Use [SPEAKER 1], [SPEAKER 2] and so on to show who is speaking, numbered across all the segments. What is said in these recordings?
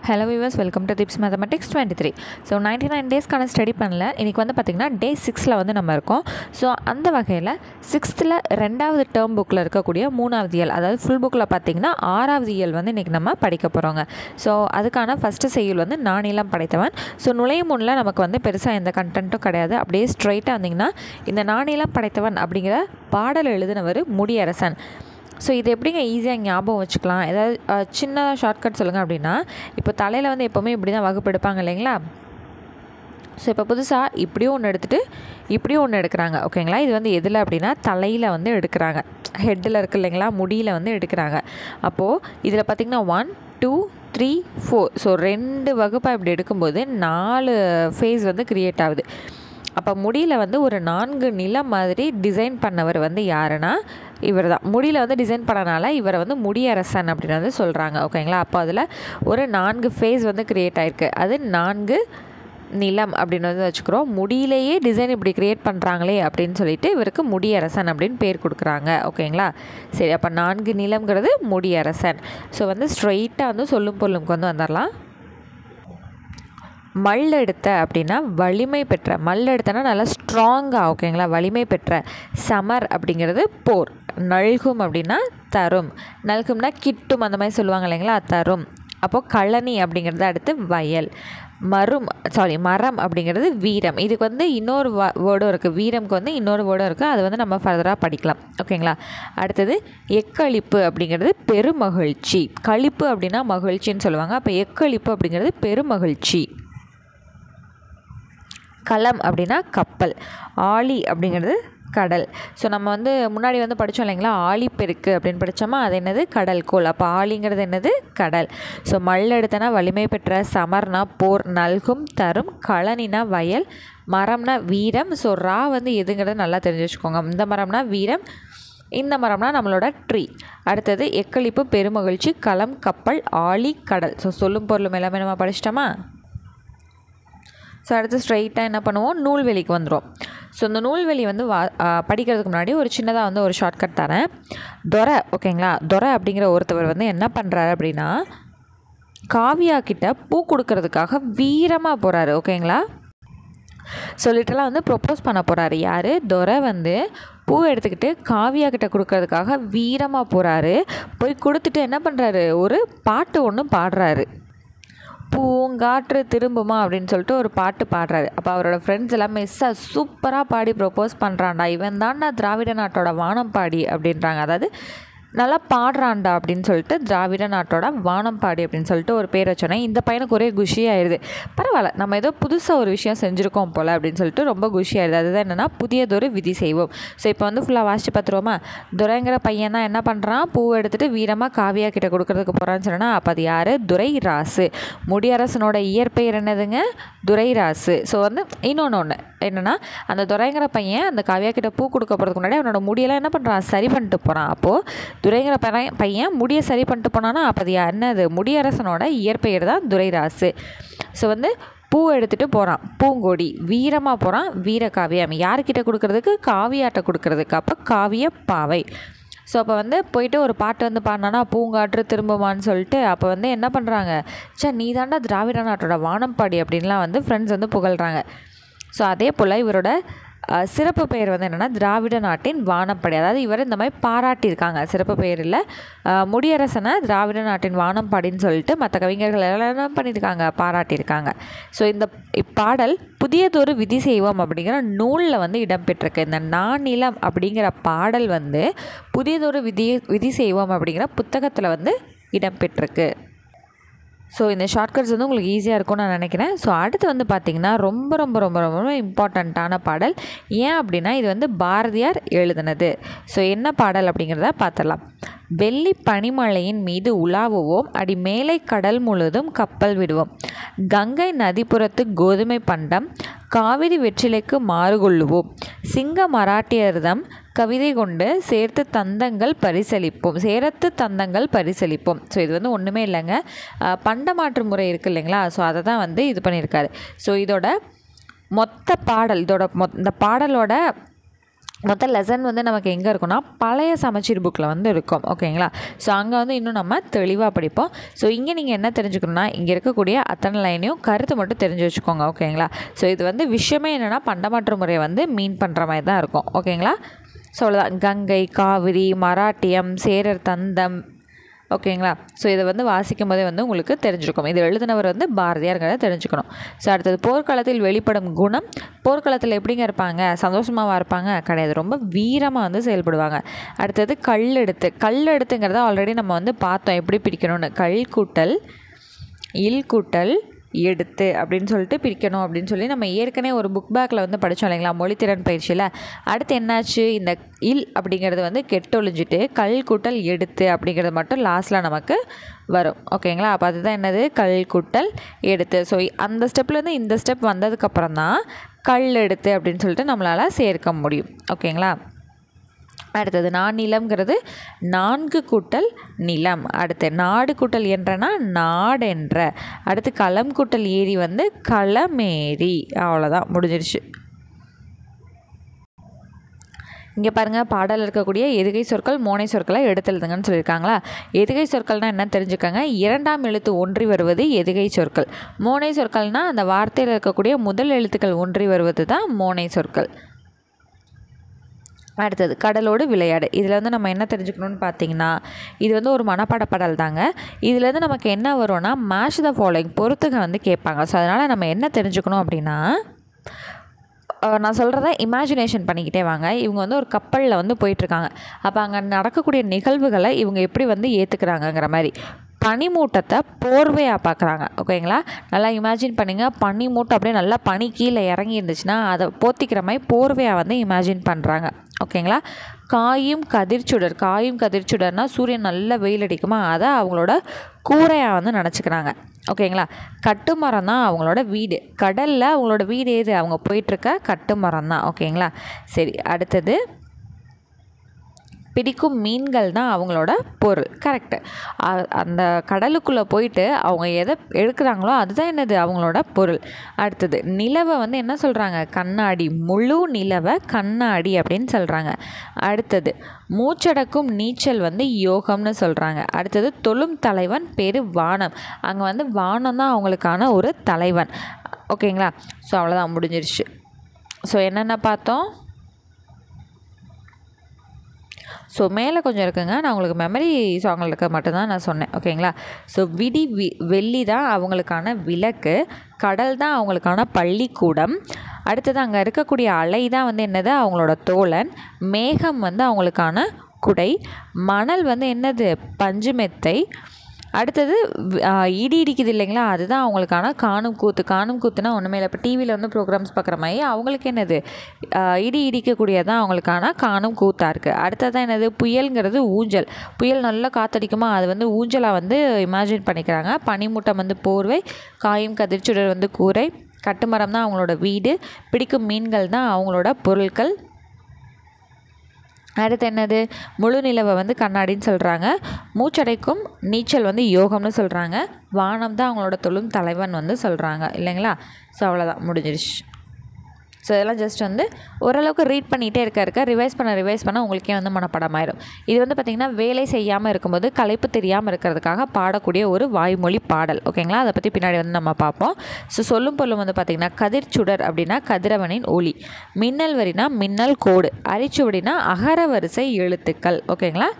[SPEAKER 1] Hello viewers, welcome to Tips Mathematics 23. So 99 days study பண்ணல. இன்றைக்கி வந்து பார்த்திங்கன்னா டே 6ல் வந்து நம்ம இருக்கோம். ஸோ அந்த வகையில் 6th ரெண்டாவது டேர்ம் புக்கில் இருக்கக்கூடிய 3வது இயல், அதாவது ஃபுல் புக்கில் பார்த்திங்கன்னா 6வது இயல் வந்து இன்றைக்கி நம்ம படிக்க போகிறோங்க. ஸோ அதுக்கான ஃபஸ்ட்டு செய்யுள் வந்து நானிலம் படைத்தவன். ஸோ நுழையும் முன்னில் நமக்கு வந்து பெருசாக எந்த கண்டென்ட்டும் கிடையாது. அப்படியே ஸ்ட்ரைட்டாக வந்திங்கன்னா இந்த நானிலம் படைத்தவன் அப்படிங்கிற பாடல் எழுதினவர் முடியரசன். ஸோ இது எப்படிங்க ஈஸியாக ஞாபகம் வச்சுக்கலாம்? ஏதாவது சின்னதாக ஷார்ட்கட் சொல்லுங்கள் அப்படின்னா, இப்போ தலையில் வந்து எப்போவுமே இப்படி தான் வகுப்பு எடுப்பாங்க இல்லைங்களா? ஸோ இப்போ புதுசாக இப்படியும் ஒன்று எடுத்துகிட்டு இப்படியும் ஒன்று எடுக்கிறாங்க, ஓகேங்களா? இது வந்து எதில் அப்படின்னா தலையில் வந்து எடுக்கிறாங்க, ஹெட்டில் இருக்குது இல்லைங்களா, முடியில் வந்து எடுக்கிறாங்க. அப்போது இதில் பார்த்திங்கன்னா 1 2 3 4, ஸோ 2 வகுப்பாக இப்படி எடுக்கும்போது 4 ஃபேஸ் வந்து க்ரியேட் ஆகுது. அப்போ முடியில் வந்து ஒரு 4 நிலம் மாதிரி டிசைன் பண்ணவர் வந்து யாருன்னா இவர் தான். முடியில் வந்து டிசைன் பண்ணனால இவரை வந்து முடியரசன் அப்படின்னு வந்து சொல்கிறாங்க, ஓகேங்களா? அப்போ அதில் ஒரு 4 ஃபேஸ் வந்து க்ரியேட் ஆகிருக்கு, அது 4 நிலம் அப்படின்னு வந்து வச்சுக்கிறோம். முடியிலேயே டிசைன் இப்படி க்ரியேட் பண்ணுறாங்களே அப்படின்னு சொல்லிட்டு இவருக்கு முடியரசன் அப்படின்னு பேர் கொடுக்குறாங்க, ஓகேங்களா? சரி, அப்போ 4 நிலம்ங்கிறது முடியரசன். ஸோ வந்து ஸ்ட்ரெயிட்டாக வந்து சொல்லும் பொருளுக்கு வந்து வந்துடலாம். மல்லெடுத்த அப்படின்னா வலிமை பெற்ற, மல்லெடுத்தனா நல்லா ஸ்ட்ராங்காக, ஓகேங்களா, வலிமை பெற்ற. சமர் அப்படிங்கிறது போர். நல்கும் அப்படின்னா தரும், நல்கும்னா கிட்டும் அந்த மாதிரி சொல்லுவாங்க இல்லைங்களா, தரும். அப்போது கழனி அப்படிங்கிறது அடுத்து வயல். மரம் அப்படிங்கிறது வீரம். இதுக்கு வந்து இன்னொரு வேர்டும் இருக்குது, வீரம்க்கு வந்து இன்னொரு வேர்டும் இருக்குது, அது வந்து நம்ம ஃபர்தராக படிக்கலாம், ஓகேங்களா? அடுத்தது எக்களிப்பு அப்படிங்கிறது பெருமகிழ்ச்சி. களிப்பு அப்படின்னா மகிழ்ச்சின்னு சொல்லுவாங்க, அப்போ எக்களிப்பு அப்படிங்கிறது பெருமகிழ்ச்சி. களம் அப்படின்னா கப்பல். ஆழி அப்படிங்கிறது கடல். ஸோ நம்ம வந்து முன்னாடி வந்து படித்தோம் இல்லைங்களா, ஆழிப்பெருக்கு அப்படின்னு படித்தோமா, அது என்னது, கடல் கோள். அப்போ ஆழிங்கிறது என்னது, கடல். ஸோ மல்லெடுத்தனா வலிமை பெற்ற, சமர்னா போர், நல்கும் தரும், களனினா வயல், மரம்னா வீரம். ஸோ ரா வந்து எதுங்கிறது நல்லா தெரிஞ்சு வச்சுக்கோங்க. இந்த மரம்னா வீரம், இந்த மரம்னா நம்மளோட ட்ரீ. அடுத்தது எக்களிப்பு பெருமகிழ்ச்சி, களம் கப்பல், ஆழி கடல். ஸோ சொல்லும் பொருளும் எல்லாமே நம்ம படிச்சிட்டோமா? ஸோ அடுத்து ஸ்ட்ரைட்டாக என்ன பண்ணுவோம், நூல்வெளிக்கு வந்துடும். ஸோ இந்த நூல்வெளி வந்து படிக்கிறதுக்கு முன்னாடி ஒரு சின்னதாக வந்து ஒரு ஷார்ட்கட் தரேன். துரை, ஓகேங்களா? துரை அப்படிங்கிற ஒருத்தவர் வந்து என்ன பண்ணுறாரு அப்படின்னா, காவியா கிட்ட பூ கொடுக்கறதுக்காக வீரமாக போகிறாரு, ஓகேங்களா? ஸோ லிட்டரலாக வந்து ப்ரொப்போஸ் பண்ண போகிறாரு. யார்? துரை வந்து பூ எடுத்துக்கிட்டு காவியா கிட்ட கொடுக்கறதுக்காக வீரமாக போகிறாரு. போய் கொடுத்துட்டு என்ன பண்ணுறாரு, ஒரு பாட்டு ஒன்று பாடுறாரு. பூங்காற்று திரும்புமா அப்படின்னு சொல்லிட்டு ஒரு பாட்டு பாடுறாரு. அப்போ அவரோட ஃப்ரெண்ட்ஸ் எல்லாமே சூப்பராக பாடி ப்ரொப்போஸ் பண்ணுறான்டா, இவன் தான்டா திராவிட நாட்டோட வானம் பாடி அப்படின்றாங்க. அதாவது நல்லா பாடுறான்டா அப்படின்னு சொல்லிட்டு திராவிட நாட்டோட வானம் பாடி அப்படின்னு சொல்லிட்டு ஒரு பேர் வச்சோன்னே இந்த பையனுக்கு ஒரே குஷியாகிடுது. பரவாயில்ல, நம்ம ஏதோ புதுசாக ஒரு விஷயம் செஞ்சுருக்கோம் போல் அப்படின்னு சொல்லிட்டு ரொம்ப குஷியாகிடுது. அதுதான் என்னென்னா புதியதொரு விதி செய்வோம். ஸோ இப்போ வந்து ஃபுல்லாக வாசித்து பார்த்துருவோமா? துரைங்கிற பையன் தான் என்ன பண்ணுறான், பூ எடுத்துகிட்டு வீரமாக காவியா கிட்ட கொடுக்கறதுக்கு போகிறான்னு சொன்னா, அப்போ அது யார்? துரைராசு. முடியரசனோட இயற்பெயர் என்னதுங்க? துரைராசு. ஸோ வந்து இன்னொன்று என்னென்னா, அந்த துரைங்கிற பையன் அந்த காவியா கிட்ட பூ கொடுக்க போகிறதுக்கு முன்னாடி அவனோட முடியெல்லாம் என்ன பண்ணுறான், சரி பண்ணிட்டு போகிறான். அப்போது துரைங்கிற பையன் முடியை சரி பண்ணிட்டு போனான்னா அப்போ அது என்னது, முடியரசனோட இயற்பெயர் தான் துரைராசு. ஸோ வந்து பூ எடுத்துகிட்டு போகிறான், பூங்கொடி, வீரமாக போகிறான், வீரகாவியம். யார்கிட்ட கொடுக்கறதுக்கு? காவியாட்ட கொடுக்கறதுக்கு. அப்போ காவிய பாவை. ஸோ அப்போ வந்து போயிட்டு ஒரு பாட்டு வந்து பாடினானா, பூங்காற்று திரும்புமான்னு சொல்லிட்டு, அப்போ வந்து என்ன பண்ணுறாங்க, நீ தாண்டா திராவிட நாட்டோட வானம்பாடி அப்படின்லாம் வந்து ஃப்ரெண்ட்ஸ் வந்து புகழ்கிறாங்க. ஸோ அதே போல் இவரோட சிறப்பு பெயர் வந்து என்னென்னா திராவிட நாட்டின் வானம்பாடி. அதாவது இவர் இந்த மாதிரி பாராட்டியிருக்காங்க, சிறப்பு பெயரில் முடியரசனை திராவிட நாட்டின் வானம்பாடின்னு சொல்லிட்டு மற்ற கவிஞர்கள் எல்லாம் என்ன பண்ணியிருக்காங்க, பாராட்டியிருக்காங்க. ஸோ இந்த இப்பாடல் புதியதொரு விதி செய்வோம் அப்படிங்கிற நூலில் வந்து இடம்பெற்றிருக்கு. இந்த நானிலம் அப்படிங்கிற பாடல் வந்து புதியதொரு விதி செய்வோம் அப்படிங்கிற புத்தகத்தில் வந்து இடம்பெற்றிருக்கு. ஸோ இந்த ஷார்ட்கட்ஸ் வந்து உங்களுக்கு ஈஸியாக இருக்கும்னு நான் நினைக்கிறேன். ஸோ அடுத்து வந்து பார்த்திங்கன்னா ரொம்ப ரொம்ப ரொம்ப ரொம்ப இம்பார்ட்டண்ட்டான பாடல். ஏன் அப்படின்னா இது வந்து பாரதியார் எழுதினது. ஸோ என்ன பாடல் அப்படிங்கிறத பார்த்துடலாம். வெள்ளி பனிமலையின் மீது உலாவுவோம், அடி மேலை கடல் முழுதும் கப்பல் விடுவோம், கங்கை நதிப்புறத்து கோதுமை பண்டம், காவிரி வெற்றிலைக்கு மாறுகொள்ளுவோம், சிங்க மராட்டியர்தம் கவிதை கொண்டு சேர்த்து தந்தங்கள் பரிசளிப்போம். ஸோ இது வந்து ஒன்றுமே இல்லைங்க, பண்டமாற்று முறை இருக்குது இல்லைங்களா, ஸோ அதை தான் வந்து இது பண்ணியிருக்காரு. ஸோ இதோட மொத்த பாடல், இந்த பாடலோட மொத்த லெசன் வந்து நமக்கு எங்கே இருக்குன்னா பழைய சமச்சீர் புக்கில் வந்து இருக்கும். ஓகேங்களா? ஸோ அங்கே வந்து இன்னும் நம்ம தெளிவாக படிப்போம். ஸோ இங்கே நீங்கள் என்ன தெரிஞ்சுக்கணுன்னா, இங்கே இருக்கக்கூடிய அத்தனை லைனையும் கருத்து மட்டும் தெரிஞ்சு வச்சுக்கோங்க. ஓகேங்களா? ஸோ இது வந்து விஷயமே என்னென்னா பண்டமாற்று முறையை வந்து மீன் பண்ணுற மாதிரி தான் இருக்கும். ஓகேங்களா? ஸோ அவ்வளோதான். கங்கை, காவிரி, மராட்டியம், சேரர் தந்தம். ஓகேங்களா? ஸோ இதை வந்து வாசிக்கும் போதே வந்து உங்களுக்கு தெரிஞ்சிருக்கும். இது எழுதினவர் வந்து பாரதியார்ங்கிறத தெரிஞ்சுக்கணும். ஸோ அடுத்தது, போர்க்களத்தில் வெளிப்படும் குணம். போர்க்களத்தில் எப்படிங்க இருப்பாங்க? சந்தோஷமாகவா இருப்பாங்க? கிடையாது, ரொம்ப வீரமாக வந்து செயல்படுவாங்க. அடுத்தது, கல்லெடுத்து. கல்லெடுத்துங்கிறத ஆல்ரெடி நம்ம வந்து பார்த்தோம் எப்படி பிரிக்கணும்னு. கல் கூட்டல் இல் கூட்டல் எடுத்து அப்படின்னு சொல்லிட்டு பிரிக்கணும் அப்படின்னு சொல்லி நம்ம ஏற்கனவே ஒரு புக் பேக்கில் வந்து படித்தோம் இல்லைங்களா, மொழித்திறன் பயிற்சியில். அடுத்து என்னாச்சு, இந்த இல் அப்படிங்கிறது வந்து கெட்டொழிஞ்சிட்டு கல் கூட்டல் எடுத்து அப்படிங்கிறது மட்டும் லாஸ்ட்டில் நமக்கு வரும். ஓகேங்களா? அப்போ அதுதான் என்னது, கல் கூட்டல் எடுத்து. ஸோ அந்த ஸ்டெப்லேருந்து இந்த ஸ்டெப் வந்ததுக்கப்புறம் தான் கல் எடுத்து அப்படின்னு சொல்லிட்டு நம்மளால் சேர்க்க முடியும். ஓகேங்களா? அடுத்தது, நானிலம்ங்கிறது 4 கூட்டல் நிலம். அடுத்து, நாடு கூட்டல் என்றனா நாடென்ற. அடுத்து, களம் கூட்டல் ஏரி வந்து களமேரி. அவ்வளோதான், முடிஞ்சிருச்சு. இங்கே பாருங்கள், பாடலில் இருக்கக்கூடிய எதுகை சொற்கள் மோனை சொற்களை எடுத்து எழுதுங்கன்னு சொல்லியிருக்காங்களா. எதுகை சொற்கள்னால் என்ன தெரிஞ்சுக்கோங்க. 2ஆம் எழுத்து ஒன்றி வருவது எதுகை சொற்கள். மோனை சொற்கள்னால் அந்த வார்த்தையில் இருக்கக்கூடிய முதல் எழுத்துக்கள் ஒன்றி வருவது தான் மோனை சொற்கள். அடுத்தது, கடலோடு விளையாடு. இதில் வந்து நம்ம என்ன தெரிஞ்சுக்கணும்னு பார்த்தீங்கன்னா, இது வந்து ஒரு மனப்பாட பாடல் தாங்க. இதுலேருந்து நமக்கு என்ன வரும்னா, மேட்ச் த ஃபாலோயிங், பொறுத்துக வந்து கேட்பாங்க. ஸோ அதனால் நம்ம என்ன தெரிஞ்சுக்கணும் அப்படின்னா, நான் சொல்கிறத இமேஜினேஷன் பண்ணிக்கிட்டே வாங்க. இவங்க வந்து ஒரு கப்பலில் வந்து போயிட்டுருக்காங்க. அப்போ அங்கே நடக்கக்கூடிய நிகழ்வுகளை இவங்க எப்படி வந்து ஏற்றுக்கிறாங்கங்கிற மாதிரி. பனிமூட்டத்தை போர்வையாக பார்க்குறாங்க. ஓகேங்களா? நல்லா இமேஜின் பண்ணுங்க. பனிமூட்டம் அப்படியே நல்லா பனி கீழே இறங்கி இருந்துச்சுன்னா அதை போத்திக்கிற மாதிரி போர்வையாக வந்து இமேஜின் பண்ணுறாங்க. ஓகேங்களா? காயும் கதிர்ச்சுடர். காயும் கதிர்ச்சுடர்னால் சூரியன் நல்ல வெயில் அடிக்குமா, அதை அவங்களோட கூரையாக வந்து நினச்சிக்கிறாங்க. ஓகேங்களா? கட்டுமரம் தான் அவங்களோட வீடு. கடலில் அவங்களோட வீடு ஏது, அவங்க போயிட்டுருக்க கட்டுமரம் தான். ஓகேங்களா? சரி, அடுத்தது, பிடிக்கும் மீன்கள் தான் அவங்களோட பொருள். கரெக்டு. அந்த கடலுக்குள்ளே போயிட்டு அவங்க எதை எடுக்கிறாங்களோ அதுதான் என்னது, அவங்களோட பொருள். அடுத்தது, நிலவை வந்து என்ன சொல்கிறாங்க, கண்ணாடி. முழு நிலவை கண்ணாடி அப்படின்னு சொல்கிறாங்க. அடுத்தது, மூச்சடக்கும் நீச்சல் வந்து யோகம்னு சொல்கிறாங்க. அடுத்தது, தொழும் தலைவன் பேர் வானம். அங்கே வந்து வானம் தான் அவங்களுக்கான ஒரு தலைவன். ஓகேங்களா? ஸோ அவ்வளோதான், முடிஞ்சிருச்சு. ஸோ என்னென்ன பார்த்தோம். ஸோ மேலே கொஞ்சம் இருக்குங்க, நான் உங்களுக்கு மெமரி சாங்கில் இருக்க மட்டும்தான் நான் சொன்னேன். ஓகேங்களா? ஸோ வெள்ளி தான் அவங்களுக்கான விளக்கு. கடல் தான் அவங்களுக்கான பள்ளிக்கூடம். அடுத்தது, அங்கே இருக்கக்கூடிய அலை தான் வந்து என்னது, அவங்களோட தோழன். மேகம் வந்து அவங்களுக்கான குடை. மணல் வந்து என்னது, பஞ்சு மெத்தை. அடுத்தது, இடி இடிக்குது இல்லைங்களா, அதுதான் அவங்களுக்கான காணும் கூத்து. காணும் கூத்துனா ஒன்றுமே இல்லை, இப்போ டிவியில் வந்து ப்ரோக்ராம்ஸ் பார்க்குற மாதிரி அவங்களுக்கு என்னது, இடி இடிக்கக்கூடியதான் அவங்களுக்கான காணும் கூத்தாக இருக்குது. அடுத்ததான் என்னது, புயல்ங்கிறது ஊஞ்சல். புயல் நல்லா காற்றடிக்குமா, அது வந்து ஊஞ்சலாக வந்து இமேஜின் பண்ணிக்கிறாங்க. பனிமூட்டம் வந்து போர்வை. காயும் கதிர்ச்சுடர் வந்து கூரை. கட்டுமரம் தான் அவங்களோட வீடு. பிடிக்கும் மீன்கள் தான் அவங்களோட பொருட்கள். அடுத்து என்னது, முழு நிலவை வந்து கண்ணாடின்னு சொல்கிறாங்க. மூச்சடைக்கும் நீச்சல் வந்து யோகம்னு சொல்கிறாங்க. வானம் தான் அவங்களோட தொழும் தலைவன் வந்து சொல்கிறாங்க இல்லைங்களா. ஸோ அவ்வளோதான், முடிஞ்சிருச்சு. ஸோ இதெல்லாம் ஜஸ்ட் வந்து ஓரளவுக்கு ரீட் பண்ணிகிட்டே இருக்க ரிவைஸ் பண்ண உங்களுக்கே வந்து மனப்படமாயிடும். இது வந்து பார்த்திங்கன்னா வேலை செய்யாமல் இருக்கும்போது களைப்பு தெரியாமல் இருக்கிறதுக்காக பாடக்கூடிய ஒரு வாய்மொழி பாடல். ஓகேங்களா? அதை பற்றி பின்னாடி வந்து நம்ம பார்ப்போம். ஸோ சொல்லும் பொருளும் வந்து பார்த்திங்கன்னா, கதிர்ச்சுடர் அப்படின்னா கதிரவனின் ஒளி. மின்னல் வரினா மின்னல் கோடு. அரிச்சுவடினா அகர வரிசை எழுத்துக்கள். ஓகேங்களா?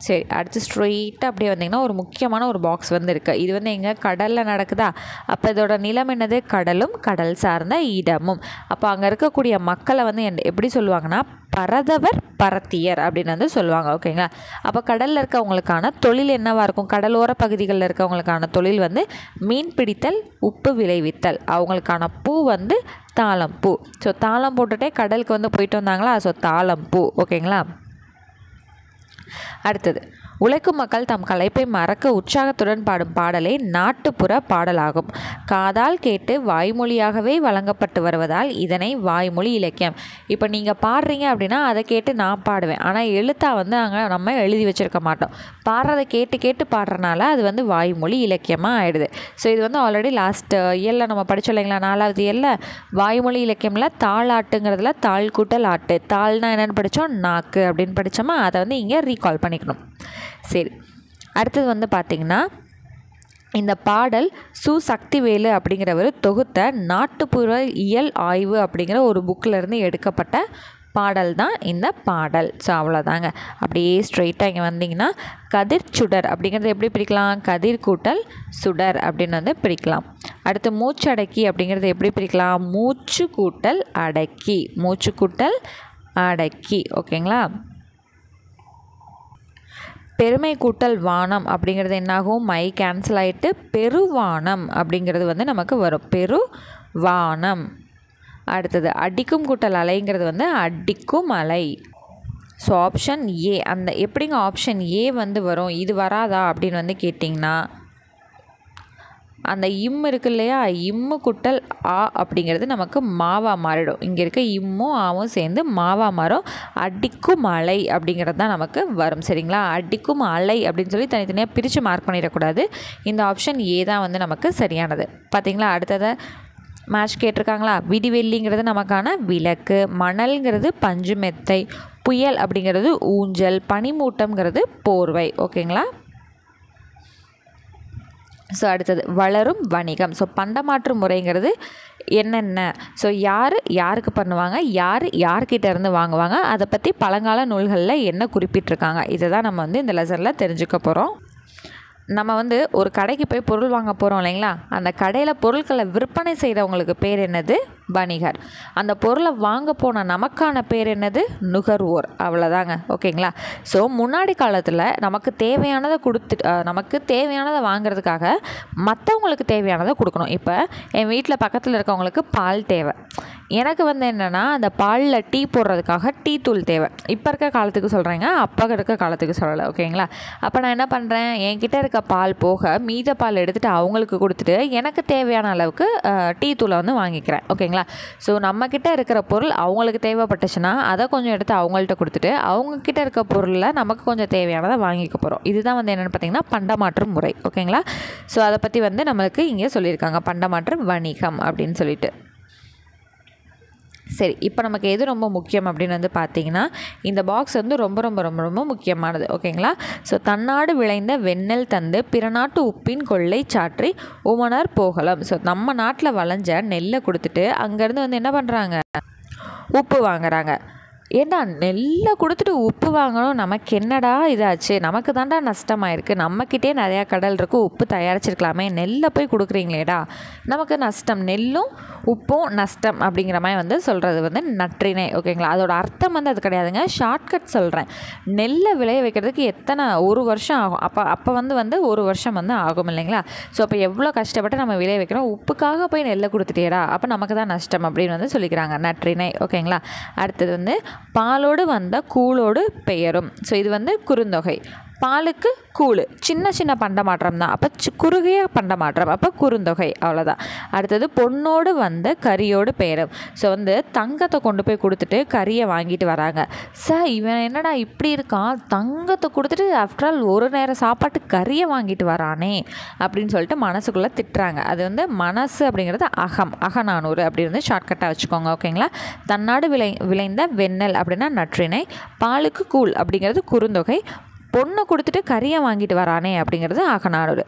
[SPEAKER 1] சரி, அடுத்து ஸ்ட்ரெயிட்டாக அப்படியே வந்திங்கன்னா ஒரு முக்கியமான ஒரு பாக்ஸ் வந்து இருக்குது. இது வந்து எங்கே, கடலில் நடக்குதா. அப்போ இதோட நிலம் என்னது, கடலும் கடல் சார்ந்த இடமும். அப்போ அங்கே இருக்கக்கூடிய மக்களை வந்து எப்படி சொல்லுவாங்கன்னா, பரதவர் பரத்தியர் அப்படின்னு வந்து சொல்லுவாங்க. ஓகேங்களா? அப்போ கடலில் இருக்கவங்களுக்கான தொழில் என்னவாக இருக்கும், கடலோர பகுதிகளில் இருக்கவங்களுக்கான தொழில் வந்து மீன் பிடித்தல், உப்பு விளைவித்தல். அவங்களுக்கான பூ வந்து தாளம்பூ. ஸோ தாளம் போட்டுகிட்டே கடலுக்கு வந்து போயிட்டு வந்தாங்களா, ஸோ தாளம்பூ. ஓகேங்களா? அடுத்தது, உழைக்கும் மக்கள் தம் களைப்பை மறக்க உற்சாகத்துடன் பாடும் பாடலே நாட்டுப்புற பாடலாகும். காதால் கேட்டு வாய்மொழியாகவே வழங்கப்பட்டு வருவதால் இதனை வாய்மொழி இலக்கியம். இப்போ நீங்கள் பாடுறீங்க அப்படின்னா அதை கேட்டு நான் பாடுவேன், ஆனால் எழுத்தாக வந்து அங்கே நம்ம எழுதி வச்சுருக்க மாட்டோம். பாடுறதை கேட்டு கேட்டு பாடுறனால அது வந்து வாய்மொழி இலக்கியமாக ஆகிடுது. ஸோ இது வந்து ஆல்ரெடி லாஸ்ட் இயரில் நம்ம படித்தோம் இல்லைங்களா, 4வது இயரில் வாய்மொழி இலக்கியமில் தாளாட்டுங்கிறதுல தாள் கூட்டல் ஆட்டு, தாள்னா என்னென்னு படித்தோம், நாக்கு அப்படின்னு படித்தோமா, அதை வந்து இங்கே ரீகால் பண்ணிக்கணும். சரி, அடுத்தது வந்து பார்த்திங்கன்னா இந்த பாடல் சு. சக்திவேலு அப்படிங்கிறவர் தொகுத்த நாட்டுப்புற இயல் ஆய்வு அப்படிங்கிற ஒரு புக்கிலேருந்து எடுக்கப்பட்ட பாடல் தான் இந்த பாடல். ஸோ அவ்வளோதாங்க. அப்படியே ஸ்ட்ரெயிட்டாக இங்கே வந்தீங்கன்னா கதிர் சுடர் அப்படிங்கிறது எப்படி பிரிக்கலாம், கதிர் கூட்டல் சுடர் அப்படின்னு வந்து பிரிக்கலாம். அடுத்து மூச்சடக்கி அப்படிங்கிறது எப்படி பிரிக்கலாம், மூச்சு கூட்டல் அடக்கி, மூச்சு கூட்டல் அடக்கி. ஓகேங்களா. பெருமை கூட்டல் வானம் அப்படிங்கிறது என்னாகும், மை கேன்சல் ஆகிட்டு பெருவானம் அப்படிங்கிறது வந்து நமக்கு வரும், பெருவானம். அடுத்தது அடிக்கும் கூட்டல் அலைங்கிறது வந்து அடிக்கும் அலை. So option A. அந்த எப்படிங்க ஆப்ஷன் ஏ வந்து வரும், இது வராதா அப்படின்னு வந்து கேட்டிங்கன்னா, அந்த இம் இருக்கு இல்லையா, இம்மு குட்டல் ஆ அப்படிங்கிறது நமக்கு மாவா மாறிடும். இங்கே இருக்க இம்மும் ஆவும் சேர்ந்து மாவா மாறும். அடிக்கும் அலை அப்படிங்கிறது தான் நமக்கு வரும். சரிங்களா. அடிக்கும் அலை அப்படின்னு சொல்லி தனித்தனியாக பிரித்து மார்க் பண்ணிடக்கூடாது. இந்த ஆப்ஷன் ஏ தான் வந்து நமக்கு சரியானது. பார்த்திங்களா. அடுத்ததை மேட்ச் கேட்டிருக்காங்களா. விடிவெள்ளிங்கிறது நமக்கான விளக்கு, மணல்ங்கிறது பஞ்சு மெத்தை, புயல் அப்படிங்கிறது ஊஞ்சல், பனிமூட்டம்ங்கிறது போர்வை. ஓகேங்களா. ஸோ அடுத்தது வளரும் வணிகம். ஸோ பண்டமாற்று முறைங்கிறது என்னென்ன, ஸோ யாருக்கு பண்ணுவாங்க, யார்கிட்ட இருந்து வாங்குவாங்க, அதை பற்றி பழங்கால நூல்களில் என்ன குறிப்பிட்டிருக்காங்க, இதை தான் நம்ம வந்து இந்த லெசனில் தெரிஞ்சுக்க போகிறோம். நம்ம வந்து ஒரு கடைக்கு போய் பொருள் வாங்க போகிறோம் இல்லைங்களா, அந்த கடையில் பொருட்களை விற்பனை செய்கிறவங்களுக்கு பேர் என்னது, வணிகர். அந்த பொருளை வாங்க போன நமக்கான பேர் என்னது, நுகர்வோர். அவ்வளோதாங்க. ஓகேங்களா. ஸோ முன்னாடி காலத்தில் நமக்கு தேவையானதை நமக்கு தேவையானதை வாங்குறதுக்காக மற்றவங்களுக்கு தேவையானதை கொடுக்கணும். இப்போ என் வீட்டில் பக்கத்தில் இருக்கவங்களுக்கு பால் தேவை, எனக்கு வந்து என்னென்னா அந்த பாலில் டீ போடுறதுக்காக டீ தூள் தேவை. இப்போ இருக்க காலத்துக்கு சொல்கிறேங்க, அப்போ இருக்க காலத்துக்கு சொல்லலை. ஓகேங்களா. அப்போ நான் என்ன பண்ணுறேன், என்கிட்ட இருக்க பால் போக மீத பால் எடுத்துகிட்டு அவங்களுக்கு கொடுத்துட்டு எனக்கு தேவையான அளவுக்கு டீ தூளை வந்து வாங்கிக்கிறேன். ஓகேங்களா. ஸோ நம்மக்கிட்ட இருக்கிற பொருள் அவங்களுக்கு தேவைப்பட்டுச்சுன்னா அதை கொஞ்சம் எடுத்து அவங்கள்ட்ட கொடுத்துட்டு அவங்கக்கிட்ட இருக்க பொருளில் நமக்கு கொஞ்சம் தேவையானதை வாங்கிக்க போகிறோம். இதுதான் வந்து என்னென்னு பார்த்திங்கன்னா பண்டமாற்று முறை. ஓகேங்களா. ஸோ அதை பற்றி வந்து நம்மளுக்கு இங்கே சொல்லியிருக்காங்க, பண்டமாற்று வணிகம் அப்படின்னு சொல்லிட்டு. சரி, இப்போ நமக்கு எது ரொம்ப முக்கியம் அப்படின்னு வந்து பார்த்திங்கன்னா, இந்த பாக்ஸ் வந்து ரொம்ப ரொம்ப ரொம்ப ரொம்ப முக்கியமானது. ஓகேங்களா. ஸோ தன்னாடு விளைந்த வெண்ணெல் தந்து பிற நாட்டு உப்பின் கொள்ளை சாற்றி உமனார் போகலாம். ஸோ நம்ம நாட்டில் விளைஞ்ச நெல்லை கொடுத்துட்டு அங்கேருந்து வந்து என்ன பண்ணுறாங்க, உப்பு வாங்குறாங்க. ஏண்டா நெல்லை கொடுத்துட்டு உப்பு வாங்கணும், நமக்கு என்னடா இதாச்சு, நமக்கு தாண்டா நஷ்டமாயிருக்கு, நம்மக்கிட்டே நிறையா கடல் இருக்குது, உப்பு தயாரிச்சிருக்கலாமே, நெல்லை போய் கொடுக்குறீங்களேடா, நமக்கு நஷ்டம், நெல்லும் உப்பும் நஷ்டம் அப்படிங்கிற மாதிரி வந்து சொல்கிறது வந்து நற்றிணை. ஓகேங்களா. அதோட அர்த்தம் வந்து அது கிடையாதுங்க, ஷார்ட்கட் சொல்கிறேன். நெல்லை விளைய வைக்கிறதுக்கு எத்தனை ஒரு வருஷம் ஆகும், அப்போ வந்து ஒரு வருஷம் வந்து ஆகும் இல்லைங்களா. ஸோ அப்போ எவ்வளோ கஷ்டப்பட்டு நம்ம விளைய வைக்கிறோம், உப்புக்காக போய் நெல்லை கொடுத்துட்டேடா, அப்போ நமக்கு தான் நஷ்டம் அப்படின்னு வந்து சொல்லிக்கிறாங்க நற்றிணை. ஓகேங்களா. அடுத்தது வந்து பாலோடு வந்த கூழோடு பெயரும். ஸோ இது வந்து குறுந்தொகை. பாலுக்கு கூழ் சின்ன சின்ன பண்டமாற்றம் தான், அப்போ குறுகிய பண்டமாற்றம், அப்போ குறுந்தொகை. அவ்வளோதான். அடுத்தது பொண்ணோடு வந்த கரியோடு பெயரும். ஸோ வந்து தங்கத்தை கொண்டு போய் கொடுத்துட்டு கரியை வாங்கிட்டு வராங்க. சார் இவன் என்னடா இப்படி இருக்கான், தங்கத்தை கொடுத்துட்டு ஆஃப்டர் ஆல் ஒரு நேரம் சாப்பாட்டு கரியை வாங்கிட்டு வரானே அப்படின்னு சொல்லிட்டு மனசுக்குள்ளே திட்டுறாங்க. அது வந்து மனசு அப்படிங்கிறது அகநானூறு அப்படின்னு வந்து ஷார்ட்கட்டாக வச்சுக்கோங்க. ஓகேங்களா. தன்னாடு விளைந்த வெண்ணெல் அப்படின்னா நற்றிணை, பாலுக்கு கூழ் அப்படிங்கிறது குறுந்தொகை, பொண்ணை கொடுத்துட்டு கரியை வாங்கிட்டு வரானே அப்படிங்கிறது அகநானூறு.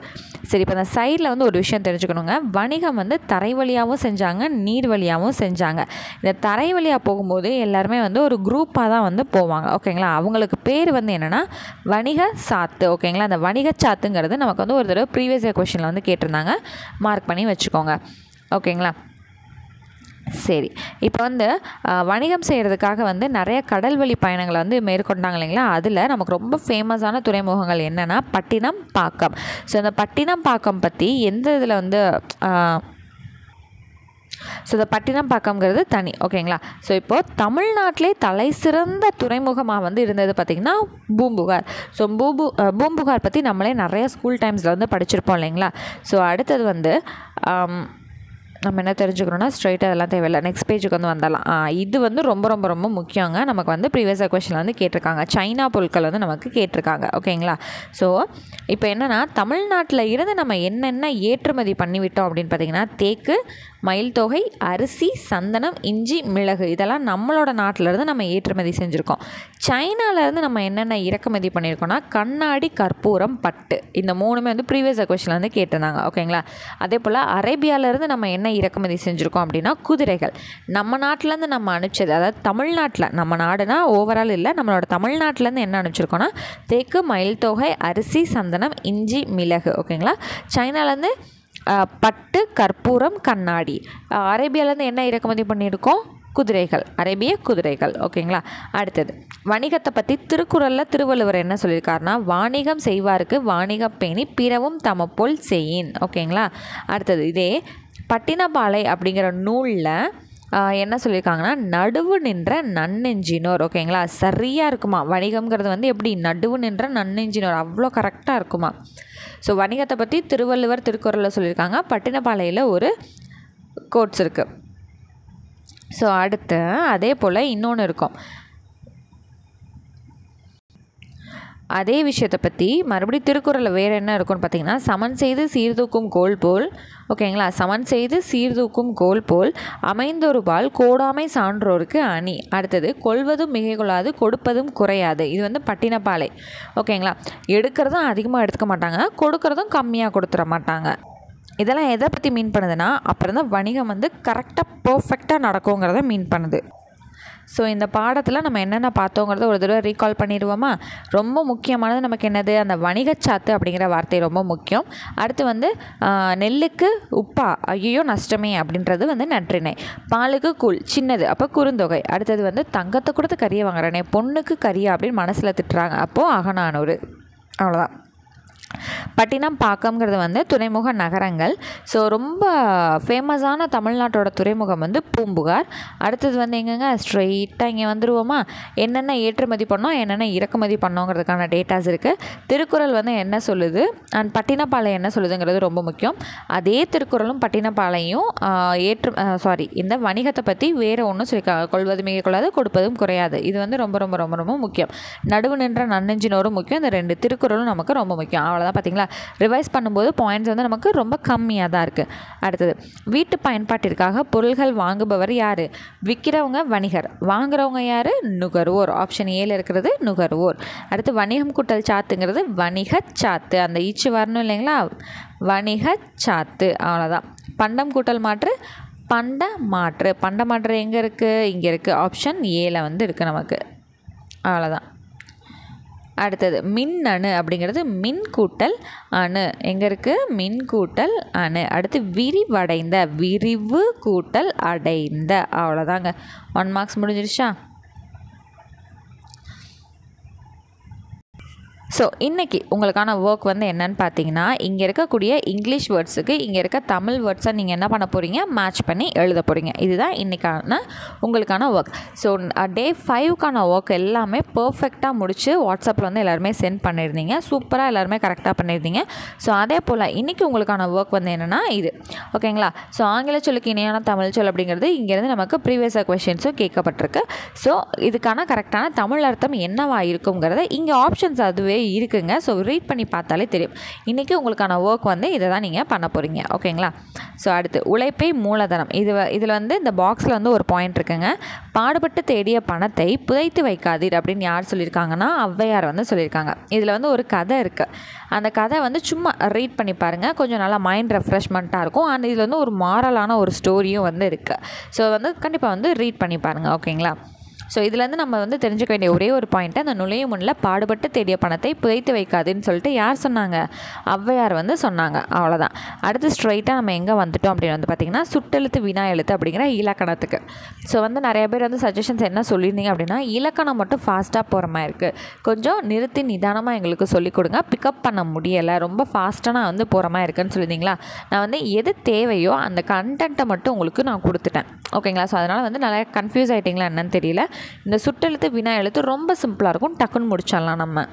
[SPEAKER 1] சரி, இப்போ அந்த சைடில் வந்து ஒரு விஷயம் தெரிஞ்சுக்கணுங்க. வணிகம் வந்து தரை வழியாகவும் செஞ்சாங்க, நீர் வழியாகவும் செஞ்சாங்க. இந்த தரை வழியாக போகும்போது எல்லாருமே வந்து ஒரு குரூப்பாக தான் வந்து போவாங்க. ஓகேங்களா. அவங்களுக்கு பேர் வந்து என்னென்னா வணிக சாத்து. ஓகேங்களா. அந்த வணிக சாத்துங்கிறது நமக்கு வந்து ஒரு தடவை ப்ரீவியஸ் இயர் கொஸ்டினில் வந்து கேட்டிருந்தாங்க, மார்க் பண்ணி வச்சுக்கோங்க. ஓகேங்களா. சரி, இப்போ வந்து வணிகம் செய்கிறதுக்காக வந்து நிறைய கடல் வழி பயணங்களை வந்து மேற்கொண்டாங்க இல்லைங்களா. அதில் நமக்கு ரொம்ப ஃபேமஸான துறைமுகங்கள் என்னென்னா பட்டினம், பாக்கம். ஸோ அந்த பட்டினம் பாக்கம் பற்றி எந்த இதில் வந்து ஸோ இந்த பட்டினப்பாக்கம்ங்கிறது தனி. ஓகேங்களா. ஸோ இப்போது தமிழ்நாட்டிலே தலை சிறந்த துறைமுகமாக வந்து இருந்தது பார்த்திங்கன்னா பூம்புகார். ஸோ பூம்புகார் பற்றி நம்மளே நிறைய ஸ்கூல் டைம்ஸில் வந்து படிச்சிருப்போம் இல்லைங்களா. ஸோ அடுத்தது வந்து நம்ம என்ன தெரிஞ்சுக்கணுன்னா ஸ்ட்ரைட்டாக அதெல்லாம் தேவையில்லை, நெக்ஸ்ட் பேஜுக்கு வந்து வந்துடலாம். இது வந்து ரொம்ப ரொம்ப ரொம்ப முக்கியங்க. நமக்கு வந்து ப்ரீவியஸ் கொஸ்டினில் வந்து கேட்டிருக்காங்க, சைனா பொருட்கள் வந்து நமக்கு கேட்டிருக்காங்க. ஓகேங்களா. ஸோ இப்போ என்னென்னா தமிழ்நாட்டில் இருந்து நம்ம என்னென்ன ஏற்றுமதி பண்ணிவிட்டோம் அப்படின்னு பார்த்திங்கன்னா தேக்கு, மயில் தொகை, அரிசி, சந்தனம், இஞ்சி, மிளகு இதெல்லாம் நம்மளோட நாட்டிலேருந்து நம்ம ஏற்றுமதி செஞ்சுருக்கோம். சைனாவிலேருந்து நம்ம என்னென்ன இறக்குமதி பண்ணியிருக்கோம்னா கண்ணாடி, கற்பூரம், பட்டு, இந்த 3மே வந்து ப்ரீவியஸ் கொஸ்டினில் வந்து கேட்டிருந்தாங்க. ஓகேங்களா. அதே போல் அரேபியாவிலேருந்து நம்ம என்ன இறக்குமதி செஞ்சுருக்கோம் அப்படின்னா குதிரைகள். நம்ம நாட்டிலேருந்து நம்ம அனுப்பிச்சது, அதாவது தமிழ்நாட்டில், நம்ம நாடுனா ஓவரால் இல்லை, நம்மளோட தமிழ்நாட்டிலேருந்து என்ன அனுப்பிச்சிருக்கோன்னா தேக்கு, மயில் தொகை, அரிசி, சந்தனம், இஞ்சி, மிளகு. ஓகேங்களா. சைனாலேருந்து பட்டு, கற்பூரம், கண்ணாடி. அரேபியாவிலேருந்து என்ன இறக்குமதி பண்ணியிருக்கோம்? குதிரைகள், அரேபிய குதிரைகள். ஓகேங்களா. அடுத்தது வணிகத்தை பற்றி திருக்குறளில் திருவள்ளுவர் என்ன சொல்லியிருக்காருன்னா வாணிகம் செய்வாருக்கு வாணிகம் பேணி பிறவும் தமப்போல் செய்யின். ஓகேங்களா. அடுத்தது இதே பட்டினப்பாலை அப்படிங்கிற நூலில் என்ன சொல்லியிருக்காங்கன்னா நடுவு நின்ற நன்னெஞ்சினோர். ஓகேங்களா. சரியாக இருக்குமா வணிகம்ங்கிறது வந்து எப்படி நடுவு நின்ற நன்னெஞ்சினோர், அவ்வளோ கரெக்டாக இருக்குமா. ஸோ வணிகத்தை பற்றி திருவள்ளுவர் திருக்குறளில் சொல்லியிருக்காங்க. பட்டினப்பாலையில் ஒரு கோட்ஸ் இருக்குது. ஸோ அடுத்து அதே போல் இன்னொன்று இருக்கும், அதே விஷயத்தை பற்றி மறுபடியும் திருக்குறளில் வேறு என்ன இருக்குன்னு பார்த்தீங்கன்னா சமன் செய்து சீர்தூக்கும் கோல் போல். ஓகேங்களா. சமன் செய்து சீர்தூக்கும் கோல் போல் அமைந்தொரு பால் கோடாமை சான்றோருக்கு அணி. அடுத்தது கொள்வதும் மிகை கொள்ளாது கொடுப்பதும் குறையாது. இது வந்து பட்டினப்பாலை. ஓகேங்களா. எடுக்கிறதும் அதிகமாக எடுத்துக்க மாட்டாங்க, கொடுக்கறதும் கம்மியாக கொடுத்துட மாட்டாங்க. இதெல்லாம் எதை பற்றி மீன் பண்ணுதுன்னா அப்புறம் தான் வணிகம் வந்து கரெக்டாக பர்ஃபெக்டாக நடக்குங்கிறத மீன் பண்ணுது. ஸோ இந்த பாடத்தில் நம்ம என்னென்ன பார்த்தோங்கிறத ஒரு தடவை ரீகால் பண்ணிடுவோமா. ரொம்ப முக்கியமானது நமக்கு என்னது, அந்த வணிகச்சாத்து அப்படிங்கிற வார்த்தை ரொம்ப முக்கியம். அடுத்து வந்து நெல்லுக்கு உப்பா, ஐயோ நஷ்டமே அப்படின்றது வந்து நற்றிணை. பாலுக்கு கூழ், சின்னது, அப்போ குறுந்தொகை. அடுத்தது வந்து தங்கத்தை கொடுத்து கறியை வாங்குறேனே, பொண்ணுக்கு கறியா அப்படின்னு மனசில் திட்டுறாங்க, அப்போது அகநானூறு. அவ்வளோதான். பட்டினப்பாக்கம்ங்கிறது வந்து துறைமுக நகரங்கள். ஸோ ரொம்ப ஃபேமஸான தமிழ்நாட்டோட துறைமுகம் வந்து பூம்புகார். அடுத்தது வந்து எங்கெங்க ஸ்ட்ரெயிட்டாக இங்கே வந்துடுவோமா. என்னென்ன ஏற்றுமதி பண்ணோம் என்னென்ன இறக்குமதி பண்ணோங்கிறதுக்கான டேட்டாஸ் இருக்குது. திருக்குறள் வந்து என்ன சொல்லுது அண்ட் பட்டினப்பாலை என்ன சொல்லுதுங்கிறது ரொம்ப முக்கியம். அதே திருக்குறளும் பட்டினப்பாலையும் இந்த வணிகத்தை பற்றி வேறு ஒன்றும் சொல்லியிருக்காங்க, கொள்வது மிகை கொள்ளாது கொடுப்பதும் குறையாது. இது வந்து ரொம்ப ரொம்ப ரொம்ப ரொம்ப முக்கியம். நடுவு நின்ற நன்னெஞ்சினோரும் முக்கியம். இந்த 2 திருக்குறளும் நமக்கு ரொம்ப முக்கியம். அவ்வளோதான். பார்த்தீங்களா. ரிவைஸ் பண்ணும்போது பாயிண்ட்ஸ் வந்து நமக்கு ரொம்ப கம்மியாக தான் இருக்குது. அடுத்தது வீட்டு பயன்பாட்டிற்காக பொருள்கள் வாங்குபவர் யார்? விற்கிறவங்க வணிகர், வாங்குறவங்க யார்? நுகர்வோர். ஆப்ஷன் ஏல இருக்கிறது நுகர்வோர். அடுத்து வணிகம் கூட்டல் சாத்துங்கிறது வணிகச்சாத்து, அந்த ஈச்சு வரணும் இல்லைங்களா, வணிகச்சாத்து. அவ்வளோதான். பண்டம் கூட்டல் மாற்று பண்ட மாற்று. பண்ட மாற்று எங்கே இருக்குது? இங்கே இருக்குது. ஆப்ஷன் ஏல வந்து இருக்குது நமக்கு. அவ்வளோதான். அடுத்தது மின்னணு அப்படிங்கிறது மின் கூட்டல் அணு. எங்கே இருக்குது? மின் கூட்டல் அணு. அடுத்து விரிவடைந்த, விரிவு கூட்டல் அடைந்த. அவ்வளோதாங்க. 1 மார்க்ஸ் முடிஞ்சிருச்சா. ஸோ இன்றைக்கி உங்களுக்கான ஒர்க் வந்து என்னென்னு பார்த்தீங்கன்னா இங்கே இருக்கக்கூடிய இங்கிலீஷ் வேர்ட்ஸுக்கு இங்கே இருக்க தமிழ் வேர்ட்ஸை நீங்கள் என்ன பண்ண போகிறீங்க, மேட்ச் பண்ணி எழுத போகிறீங்க. இதுதான் இன்றைக்கான உங்களுக்கான ஒர்க். ஸோ டே 5க்கான ஒர்க் எல்லாமே பர்ஃபெக்டாக முடித்து வாட்ஸ்அப்பில் வந்து எல்லாருமே சென்ட் பண்ணியிருந்தீங்க. சூப்பராக எல்லாருமே கரெக்டாக பண்ணியிருந்தீங்க. ஸோ அதே போல் இன்றைக்கி உங்களுக்கான ஒர்க் வந்து என்னென்னா இது. ஓகேங்களா. ஸோ ஆங்கில சொல்லுக்கு இணையான தமிழ் சொல் அப்படிங்கிறது இங்கேருந்து நமக்கு ப்ரீவியஸ் கொஷின்ஸும் கேட்கப்பட்டிருக்கு. ஸோ இதுக்கான கரெக்டான தமிழ் அர்த்தம் என்னவா இருக்குங்கிறத இங்கே ஆப்ஷன்ஸ் அதுவே இருக்குங்க. ஸோ ரீட் பண்ணி பார்த்தாலே தெரியும். இன்றைக்கி உங்களுக்கான ஒர்க் வந்து இதை தான் நீங்கள் பண்ண போகிறீங்க. ஓகேங்களா. ஸோ அடுத்து உழைப்பை மூலதனம். இதில் வந்து இந்த பாக்ஸில் வந்து ஒரு பாயிண்ட் இருக்குங்க. பாடுபட்டு தேடிய பணத்தை புதைத்து வைக்காதீர் அப்படின்னு யார் சொல்லியிருக்காங்கன்னா ஔவையார் வந்து சொல்லியிருக்காங்க. இதில் வந்து ஒரு கதை இருக்குது. அந்த கதை வந்து சும்மா ரீட் பண்ணி பாருங்கள், கொஞ்சம் நல்லா மைண்ட் ரெஃப்ரெஷ்மெண்ட்டாக இருக்கும். அண்ட் இதில் வந்து ஒரு மாரலான ஒரு ஸ்டோரியும் வந்து இருக்குது. ஸோ வந்து கண்டிப்பாக வந்து ரீட் பண்ணி பாருங்கள். ஓகேங்களா. ஸோ இதுலேருந்து நம்ம வந்து தெரிஞ்சுக்க வேண்டிய ஒரே ஒரு பாயிண்ட்டு, அந்த நுழையும் முன்னில் பாடுபட்டு தேடிய பணத்தை புதைத்து வைக்காதுன்னு சொல்லிட்டு யார் சொன்னாங்க? ஔவையார் வந்து சொன்னாங்க. அவ்வளோதான். அடுத்து ஸ்ட்ரைட்டாக நம்ம எங்கே வந்துட்டோம் அப்படின்னு வந்து பார்த்திங்கன்னா சுட்டெழுத்து வினா எழுத்து அப்படிங்கிற இலக்கணத்துக்கு. ஸோ வந்து நிறைய பேர் வந்து சஜஷன்ஸ் என்ன சொல்லியிருந்தீங்க அப்படின்னா, இலக்கணம் மட்டும் ஃபாஸ்ட்டாக போகிற மாதிரி இருக்குது, கொஞ்சம் நிறுத்தி நிதானமாக எங்களுக்கு சொல்லிக் கொடுங்க, பிக்கப் பண்ண முடியலை, ரொம்ப ஃபாஸ்ட்டாக நான் வந்து போகிற மாதிரி இருக்குன்னு சொல்லியிருந்தீங்களா. நான் வந்து எது தேவையோ அந்த கண்டென்ட்டை மட்டும் உங்களுக்கு நான் கொடுத்துட்டேன். ஓகேங்களா. ஸோ அதனால் வந்து நல்லா கன்ஃபியூஸ் ஆகிட்டிங்களா என்னன்னு தெரியல. இந்த சுட்டெழுத்து வினா எழுத்து ரொம்ப சிம்பிளாக இருக்கும், டக்குன்னு முடிச்சிடலாம் நம்ம.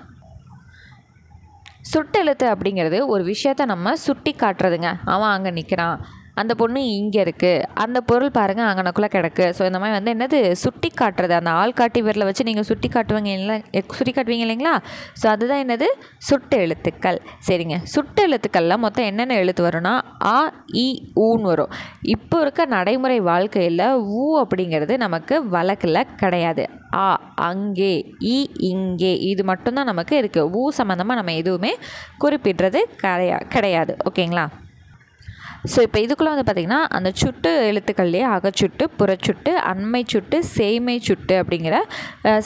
[SPEAKER 1] சுட்டெழுத்து அப்படிங்கிறது ஒரு விஷயத்தை நம்ம சுட்டி காட்டுறதுங்க. அவன் அங்கே நிற்கிறான், அந்த பொண்ணு இங்கே இருக்குது, அந்த பொருள் பாருங்கள் அங்கனக்குள்ளே கிடக்கு. ஸோ இந்த மாதிரி வந்து என்னது சுட்டி காட்டுறது. அந்த ஆள் காட்டி விரலை வச்சு நீங்கள் சுட்டி காட்டுவீங்க இல்லை, சுட்டி காட்டுவீங்க இல்லைங்களா. ஸோ அதுதான் என்னது சுட்டு எழுத்துக்கள். சரிங்க. சுட்டு எழுத்துக்களில் மொத்தம் என்னென்ன எழுத்து வரும்னா ஆ இ ஊன்னு வரும். இப்போ இருக்க நடைமுறை வாழ்க்கையில் ஊ அப்படிங்கிறது நமக்கு வழக்கில் கிடையாது. ஆ அங்கே, இ இங்கே, இது மட்டும்தான் நமக்கு இருக்குது. ஊ சம்மந்தமாக நம்ம எதுவுமே குறிப்பிடுறது கிடையாது. ஓகேங்களா. ஸோ இப்போ இதுக்குள்ளே வந்து பார்த்திங்கன்னா அந்த சுட்டு எழுத்துக்கள்லேயே அகச்சுட்டு, புறச்சுட்டு, அண்மை சுட்டு, சேய்மை சுட்டு அப்படிங்கிற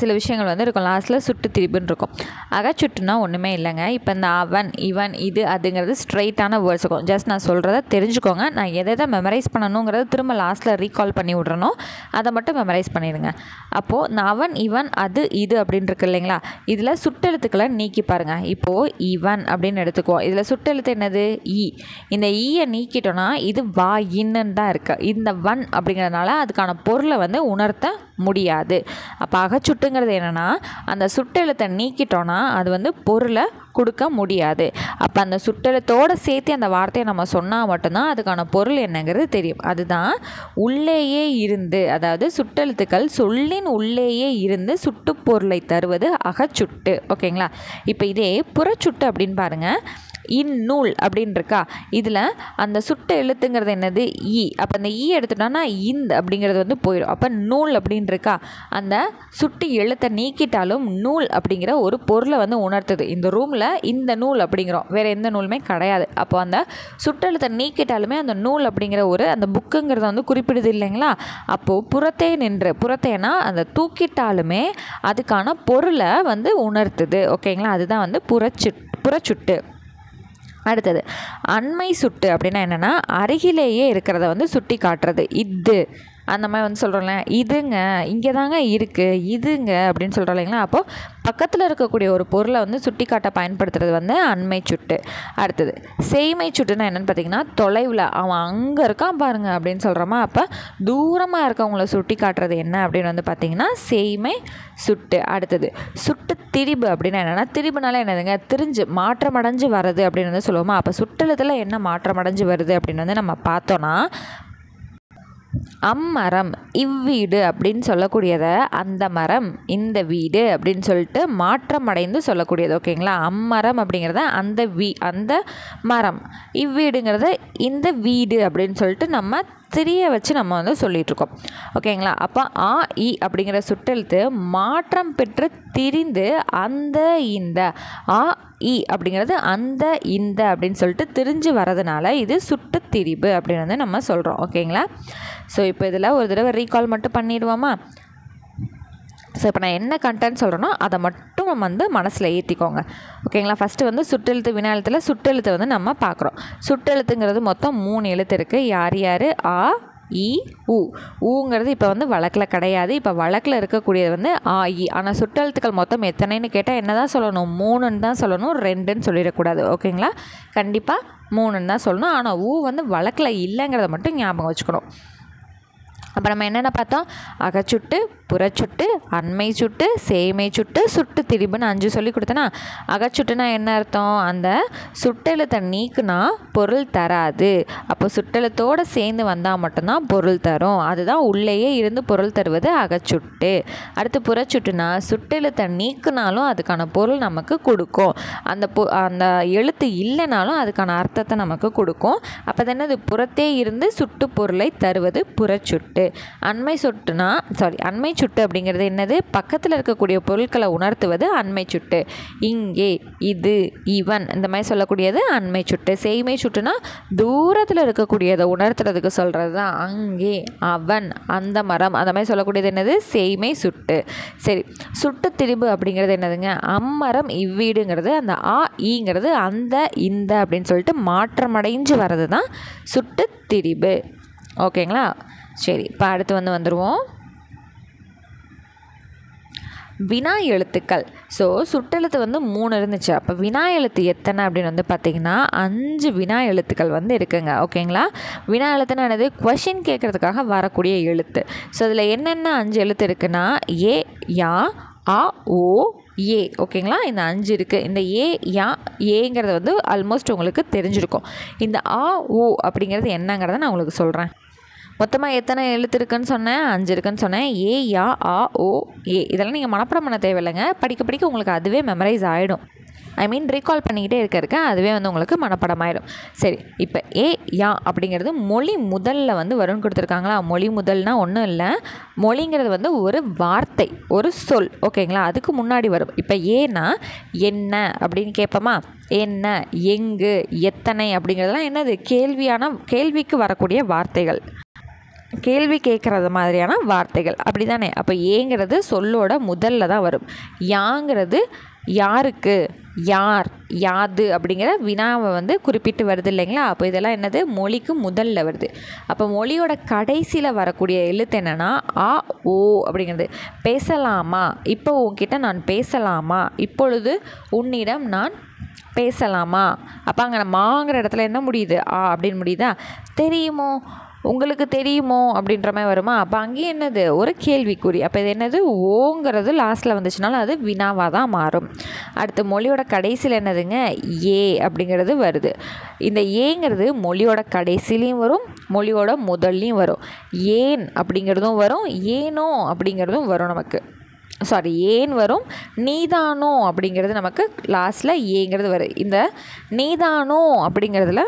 [SPEAKER 1] சில விஷயங்கள் வந்து இருக்கும். லாஸ்ட்டில் சுட்டு திரிபுன்னு இருக்கும். அகச்சுட்டுனா ஒன்றுமே இல்லைங்க. இப்போ இந்த அவன், இவன், இது அதுங்கிறது ஸ்ட்ரைட்டான வேர்ட்ஸ் இருக்கும். ஜஸ்ட் நான் சொல்கிறத தெரிஞ்சுக்கோங்க. நான் எதை மெமரைஸ் பண்ணணுங்கிறத திரும்ப லாஸ்ட்டில் ரீகால் பண்ணி விட்றணும், அதை மட்டும் மெமரைஸ் பண்ணிடுங்க. அப்போது இந்த அவன், இவன், அது இது அப்படின்னு இருக்கு இல்லைங்களா. இதில் சுட்டெழுத்துக்களை நீக்கி பாருங்கள். இப்போது இவன் அப்படின்னு எடுத்துக்குவோம். இதில் சுட்டெழுத்து என்னது? ஈ. இந்த ஈயை நீக்கி இது வா இன்னு தான் இருக்கு. இந்த வன் அப்படிங்கிறதுனால அதுக்கான பொருளை வந்து உணர்த்த முடியாது. அப்போ அகச்சுட்டுங்கிறது என்னன்னா, அந்த சுட்டெழுத்தை நீக்கிட்டோன்னா அது வந்து பொருளை கொடுக்க முடியாது. அப்போ அந்த சுட்டெழுத்தோடு சேர்த்து அந்த வார்த்தையை நம்ம சொன்னால் மட்டும்தான் அதுக்கான பொருள் என்னங்கிறது தெரியும். அதுதான் உள்ளேயே இருந்து, அதாவது சுட்டெழுத்துக்கள் சொல்லின் உள்ளேயே இருந்து சுட்டு பொருளை தருவது அகச்சுட்டு. ஓகேங்களா. இப்போ இதே புறச்சுட்டு அப்படின்னு பாருங்கள். இந்நூல் அப்படின்னு இருக்கா. இதில் அந்த சுட்ட எழுத்துங்கிறது என்னது? ஈ. அப்போ அந்த ஈ எடுத்துட்டோன்னா இந்த அப்படிங்கிறது வந்து போயிடும். அப்போ நூல் அப்படின்னு இருக்கா. அந்த சுட்டி எழுத்தை நீக்கிட்டாலும் நூல் அப்படிங்கிற ஒரு பொருளை வந்து உணர்த்துது. இந்த ரூமில் இந்த நூல் அப்படிங்கிறோம், வேறு எந்த நூலுமே கிடையாது. அப்போ அந்த சுட்டெழுத்தை நீக்கிட்டாலுமே அந்த நூல் அப்படிங்கிற ஒரு அந்த புக்குங்கிறத வந்து குறிப்பிடுது இல்லைங்களா. அப்போது புறத்தே நின்று, புறத்தேனா அந்த தூக்கிட்டாலுமே அதுக்கான பொருளை வந்து உணர்த்துது. ஓகேங்களா. அதுதான் வந்து புறச்சுட்டு. அடுத்தது அண்மை சுட்டு அப்படின்னா என்னென்னா, அருகிலேயே இருக்கிறத வந்து சுட்டி காட்டுறது. இது அந்த மாதிரி வந்து சொல்கிறோம்ல, இதுங்க இங்கே தாங்க இருக்குது, இதுங்க அப்படின்னு சொல்கிறோம் இல்லைங்களா. அப்போது பக்கத்தில் இருக்கக்கூடிய ஒரு பொருளை வந்து சுட்டி காட்ட பயன்படுத்துறது வந்து அண்மை சுட்டு. அடுத்தது சேய்மை சுட்டுன்னா என்னென்னு பார்த்தீங்கன்னா, தொலைவில் அவன் அங்கே இருக்கான் பாருங்க அப்படின்னு சொல்கிறோமா. அப்போ தூரமாக இருக்கவங்கள சுட்டி காட்டுறது என்ன அப்படின்னு வந்து பார்த்திங்கன்னா சேய்மை சுட்டு. அடுத்தது சுட்டு திரிபு அப்படின்னா என்னென்னா, திரிபுனால என்னதுங்க? திரிஞ்சு மாற்றமடைஞ்சு வருது அப்படின்னு வந்து சொல்லுவோமா. அப்போ சுட்டெழுத்தில் என்ன மாற்றமடைஞ்சு வருது அப்படின்னு வந்து நம்ம பார்த்தோன்னா, அம்மரம் இவ்வீடு அப்படின்னு சொல்லக்கூடியதை அந்த மரம் இந்த வீடு அப்படின்னு சொல்லிட்டு மாற்றம் அடைந்து சொல்லக்கூடியது. ஓகேங்களா. அம்மரம் அப்படிங்கிறத அந்த மரம், இவ்வீடுங்கிறத இந்த வீடு அப்படின்னு சொல்லிட்டு நம்ம திரிய வச்சு நம்ம வந்து சொல்லிகிட்ருக்கோம். ஓகேங்களா. அப்போ ஆ இ அப்படிங்கிற சுட்டெழுத்து மாற்றம் பெற்று திரிந்து அந்த இந்த ஆ இ அப்படிங்கிறது அந்த இந்த அப்படின்னு சொல்லிட்டு திரிஞ்சு வரதுனால இது சுட்டு திரிபு அப்படின்னு வந்து நம்ம சொல்கிறோம். ஓகேங்களா. ஸோ இப்போ இதில் ஒரு தடவை ரீகால் மட்டும் பண்ணிடுவோமா. ஸோ இப்போ நான் என்ன கண்டென்ட் சொல்கிறேனோ அதை மட்டும் நம்ம வந்து மனசில் ஏற்றிக்கோங்க. ஓகேங்களா. ஃபஸ்ட்டு வந்து சுட்டெழுத்து வினா எழுத்தில் சுட்டெழுத்து வந்து நம்ம பார்க்குறோம். சுட்டெழுத்துங்கிறது மொத்தம் 3 எழுத்து இருக்குது. யார் யார்? ஆ இ ஊ. ஊங்கிறது இப்போ வந்து வழக்கில் கிடையாது. இப்போ வழக்கில் இருக்கக்கூடியது வந்து ஆ இ. ஆனால் சுட்டெழுத்துக்கள் மொத்தம் எத்தனைன்னு கேட்டால் என்ன தான் சொல்லணும்? 3ன்னு தான் சொல்லணும், 2ன்னு சொல்லிடக்கூடாது. ஓகேங்களா. கண்டிப்பாக 3ன்னு தான் சொல்லணும். ஆனால் ஊ வந்து வழக்கில் இல்லைங்கிறத மட்டும் ஞாபகம் வச்சுக்கணும். அப்போ நம்ம என்னென்ன பார்த்தோம்? அகச்சுட்டு, புறச்சுட்டு, அண்மை சுட்டு, சேய்மை சுட்டு, சுட்டு திரிபுன்னு 5 சொல்லி கொடுத்தேன்னா, அகச்சுட்டுனா என்ன அர்த்தம்? அந்த சுட்டெழுத்தை நீக்குனா பொருள் தராது. அப்போ சுட்டெழுத்தோடு சேர்ந்து வந்தால் மட்டும்தான் பொருள் தரும். அதுதான் உள்ளேயே இருந்து பொருள் தருவது அகச்சுட்டு. அடுத்து புறச்சுட்டுனா சுட்டெழுத்தை நீக்குனாலும் அதுக்கான பொருள் நமக்கு கொடுக்கும். அந்த எழுத்து இல்லைனாலும் அதுக்கான அர்த்தத்தை நமக்கு கொடுக்கும். அப்போ என்னது? புறத்தே இருந்து சுட்டு பொருளை தருவது புறச்சுட்டு. அண்மை சுட்டு அப்படிங்கிறது என்னது? பக்கத்தில் இருக்கக்கூடிய பொருட்களை உணர்த்துவது அண்மை சுட்டு. இங்கே, இது, இவன் இந்த மாதிரி சொல்லக்கூடியது அண்மை சுட்டு. செய்மை சுட்டுனா தூரத்தில் இருக்கக்கூடியதை உணர்த்துறதுக்கு சொல்கிறது தான். அங்கே, அவன், அந்த மரம் அந்த மாதிரி சொல்லக்கூடியது என்னது? செய்மை சுட்டு. சரி, சுட்டு திரிபு அப்படிங்கிறது என்னதுங்க? அம்மரம் இவ்வீடுங்கிறது அந்த ஆ ஈங்கிறது அந்த இந்த அப்படின்னு சொல்லிட்டு மாற்றமடைஞ்சு வர்றது தான் சுட்டு திரிபு. ஓகேங்களா? சரி, இப்போ அடுத்து வந்துடுவோம் வினா எழுத்துக்கள். ஸோ சுட்டெழுத்து 3 இருந்துச்சு. அப்போ வினா எழுத்து எத்தனை அப்படின்னு பார்த்திங்கன்னா 5 வினா எழுத்துக்கள் இருக்குங்க. ஓகேங்களா? வினா எழுத்துன்னு என்னது? கொஷின் கேட்குறதுக்காக வரக்கூடிய எழுத்து. ஸோ அதில் என்னென்ன 5 எழுத்து இருக்குன்னா ஏ, யா, ஆ, ஓ, ஏ. ஓகேங்களா? இந்த 5 இருக்குது. இந்த ஏ, யா, ஏங்கிறது ஆல்மோஸ்ட் உங்களுக்கு தெரிஞ்சிருக்கும். இந்த ஆ, ஓ அப்படிங்கிறது என்னங்கிறத நான் உங்களுக்கு சொல்கிறேன். மொத்தமாக எத்தனை எழுத்து இருக்குன்னு சொன்னேன்? 5 இருக்குன்னு சொன்னேன். ஏ, யா, ஆ, ஓ, ஏ. இதெல்லாம் நீங்கள் மனப்பாடம் பண்ண தேவையில்லைங்க. படிக்க உங்களுக்கு அதுவே மெமரைஸ் ஆகிடும். ரீகால் பண்ணிக்கிட்டே இருக்க அதுவே உங்களுக்கு மனப்பாடம் ஆகிடும். சரி, இப்போ ஏ, யா அப்படிங்கிறது மொழி முதல்ல வரும்னு கொடுத்துருக்காங்களா? மொழி முதல்னால் ஒன்றும் இல்லை. மொழிங்கிறது ஒரு வார்த்தை, ஒரு சொல். ஓகேங்களா? அதுக்கு முன்னாடி வரும். இப்போ ஏன்னா என்ன அப்படின்னு கேட்போமா? என்ன, எங்கு, எத்தனை அப்படிங்கிறதுலாம் என்னது? கேள்விக்கு வரக்கூடிய வார்த்தைகள், கேள்வி கேட்குறது மாதிரியான வார்த்தைகள். அப்படி தானே? அப்போ ஏங்கிறது சொல்லோட முதல்ல தான் வரும். யாங்கிறது யாருக்கு, யார், யாது அப்படிங்கிற வினாவை குறிப்பிட்டு வருது இல்லைங்களா? அப்போ இதெல்லாம் என்னது? மொழிக்கு முதல்ல வருது. அப்போ மொழியோட கடைசியில் வரக்கூடிய எழுத்து என்னென்னா ஆ, ஓ அப்படிங்கிறது. பேசலாமா, இப்போ உன்கிட்ட நான் பேசலாமா, இப்பொழுது உன்னிடம் நான் பேசலாமா. அப்போ அங்கே மாங்கிற இடத்துல என்ன முடியுது? ஆ அப்படின்னு முடியுதா? தெரியுமோ, உங்களுக்கு தெரியுமோ அப்படின்ற மாதிரி வருமா? அப்போ அங்கேயும் என்னது? ஒரு கேள்விக்குறி. அப்போ இது என்னது? ஓங்கிறது லாஸ்ட்டில் வந்துச்சுனாலும் அது வினாவாக தான் மாறும். அடுத்து மொழியோட கடைசியில் என்னதுங்க? ஏ அப்படிங்கிறது வருது. இந்த ஏங்கிறது மொழியோட கடைசிலையும் வரும், மொழியோட முதல்லையும் வரும். ஏன் அப்படிங்கிறதும் வரும், ஏனோ அப்படிங்கிறதும் வரும். நமக்கு ஏன் வரும், நீதானோ அப்படிங்கிறது நமக்கு லாஸ்ட்டில் ஏங்கிறது வரும். இந்த நீதானோ அப்படிங்கிறதுல